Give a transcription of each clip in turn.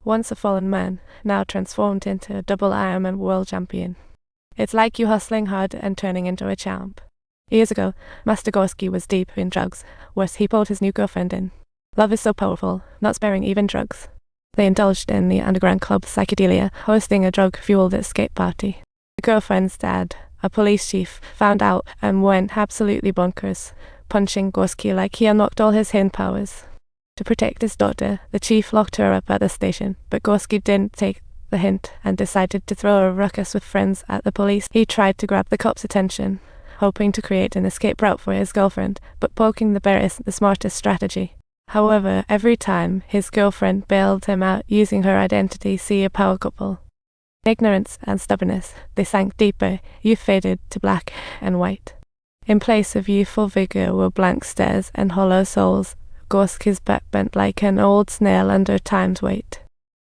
once a fallen man, now transformed into a double Ironman world champion. It's like you hustling hard and turning into a champ. Years ago, Master Gorski was deep in drugs. Worse, he pulled his new girlfriend in. Love is so powerful, not sparing even drugs. They indulged in the underground club Psychedelia, hosting a drug-fueled escape party. The girlfriend's dad, a police chief, found out and went absolutely bonkers, punching Gorski like he unlocked all his hidden powers. To protect his daughter, the chief locked her up at the station, but Gorski didn't take the hint and decided to throw a ruckus with friends at the police. He tried to grab the cops' attention, hoping to create an escape route for his girlfriend, but poking the bear isn't the smartest strategy. However, every time his girlfriend bailed him out using her identity, see a power couple. Ignorance and stubbornness, they sank deeper, youth faded to black and white. In place of youthful vigor were blank stares and hollow souls. Gorski's back bent like an old snail under time's weight.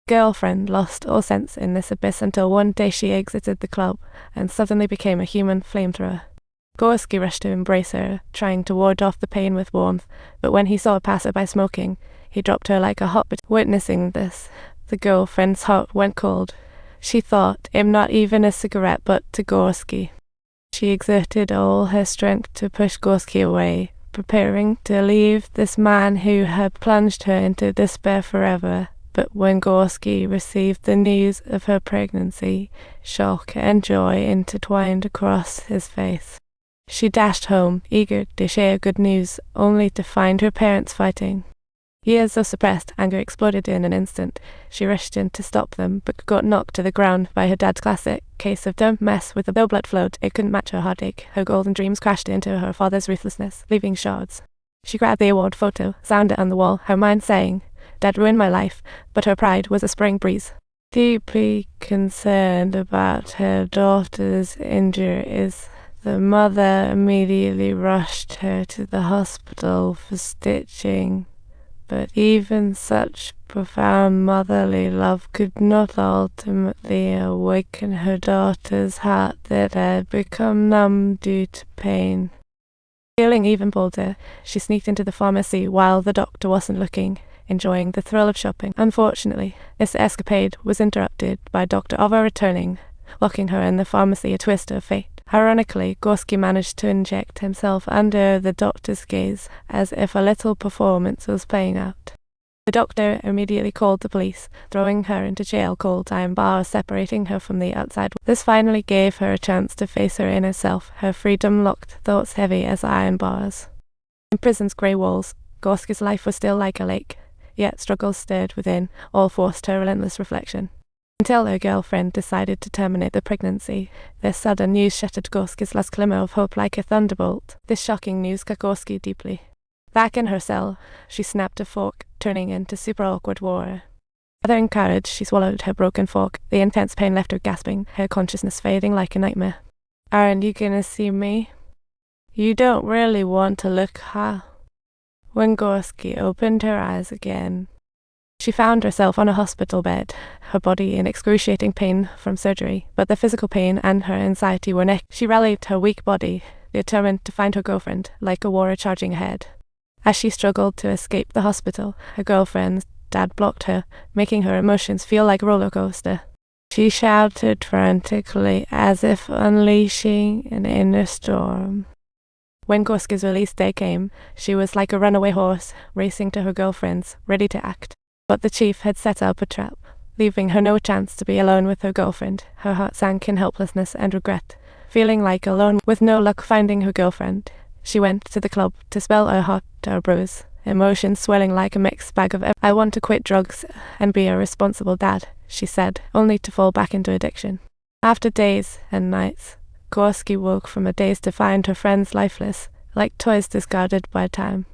Girlfriend lost all sense in this abyss until one day she exited the club and suddenly became a human flamethrower. Gorski rushed to embrace her, trying to ward off the pain with warmth, but when he saw a passerby smoking, he dropped her like a hot potato. Witnessing this, the girlfriend's heart went cold. She thought him not even a cigarette but to Gorski. She exerted all her strength to push Gorski away, preparing to leave this man who had plunged her into despair forever. But when Gorski received the news of her pregnancy, shock and joy intertwined across his face. She dashed home, eager to share good news, only to find her parents fighting. Years of suppressed anger exploded in an instant. She rushed in to stop them, but got knocked to the ground by her dad's classic case of "don't mess with the no blood flowed." It couldn't match her heartache. Her golden dreams crashed into her father's ruthlessness, leaving shards. She grabbed the award photo, sounded it on the wall, her mind saying, "Dad ruined my life," but her pride was a spring breeze. Deeply concerned about her daughter's injuries, the mother immediately rushed her to the hospital for stitching. But even such profound motherly love could not ultimately awaken her daughter's heart that had become numb due to pain. Feeling even bolder, she sneaked into the pharmacy while the doctor wasn't looking, enjoying the thrill of shopping. Unfortunately, this escapade was interrupted by Dr. Ova returning, locking her in the pharmacy, a twist of fate. Ironically, Gorski managed to inject himself under the doctor's gaze, as if a little performance was playing out. The doctor immediately called the police, throwing her into jail, cold iron bars separating her from the outside. This finally gave her a chance to face her inner self, her freedom-locked thoughts heavy as iron bars. In prison's grey walls, Gorski's life was still like a lake, yet struggles stirred within, all forced her relentless reflection. Until her girlfriend decided to terminate the pregnancy, this sudden news shattered Gorski's last glimmer of hope like a thunderbolt. This shocking news cut Gorski deeply. Back in her cell, she snapped a fork, turning into super awkward war. Gathering courage, she swallowed her broken fork. The intense pain left her gasping, her consciousness fading like a nightmare. "Aren't you gonna see me? You don't really want to look, huh?" When Gorski opened her eyes again, she found herself on a hospital bed, her body in excruciating pain from surgery, but the physical pain and her anxiety were next. She rallied her weak body, determined to find her girlfriend, like a warrior charging ahead. As she struggled to escape the hospital, her girlfriend's dad blocked her, making her emotions feel like a roller coaster. She shouted frantically, as if unleashing an inner storm. When Gorski's release day came, she was like a runaway horse, racing to her girlfriend's, ready to act. But the chief had set up a trap, leaving her no chance to be alone with her girlfriend. Her heart sank in helplessness and regret. Feeling like alone with no luck finding her girlfriend, she went to the club to spill her heart to her bruise, emotions swelling like a mixed bag of "I want to quit drugs and be a responsible dad," she said, only to fall back into addiction. After days and nights, Gorski woke from a daze to find her friends lifeless, like toys discarded by time.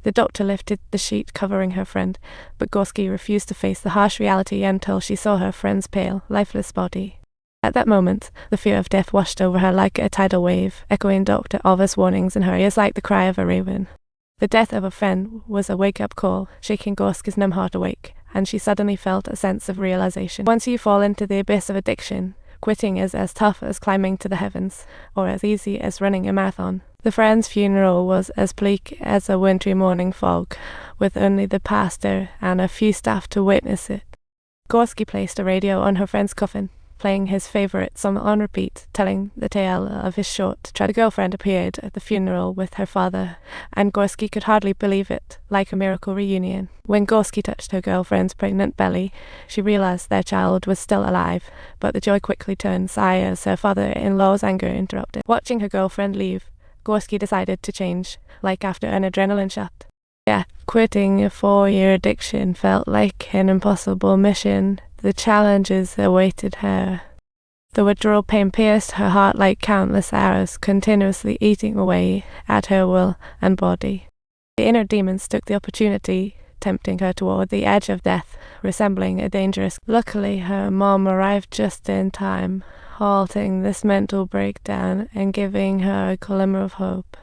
The doctor lifted the sheet covering her friend, but Gorski refused to face the harsh reality until she saw her friend's pale, lifeless body. At that moment, the fear of death washed over her like a tidal wave, echoing Dr. Ova's warnings in her ears like the cry of a raven. The death of a friend was a wake-up call, shaking Gorski's numb heart awake, and she suddenly felt a sense of realization. Once you fall into the abyss of addiction, quitting is as tough as climbing to the heavens, or as easy as running a marathon. The friend's funeral was as bleak as a wintry morning fog, with only the pastor and a few staff to witness it. Gorski placed a radio on her friend's coffin, playing his favourite song on repeat, telling the tale of his short tragedy. The girlfriend appeared at the funeral with her father, and Gorski could hardly believe it, like a miracle reunion. When Gorski touched her girlfriend's pregnant belly, she realised their child was still alive, but the joy quickly turned sour as her father-in-law's anger interrupted. Watching her girlfriend leave, Gorski decided to change, like after an adrenaline shot. Yeah, quitting a 4-year addiction felt like an impossible mission. The challenges awaited her. The withdrawal pain pierced her heart like countless arrows, continuously eating away at her will and body. The inner demons took the opportunity, tempting her toward the edge of death, resembling a dangerous. Luckily, her mom arrived just in time, halting this mental breakdown and giving her a glimmer of hope.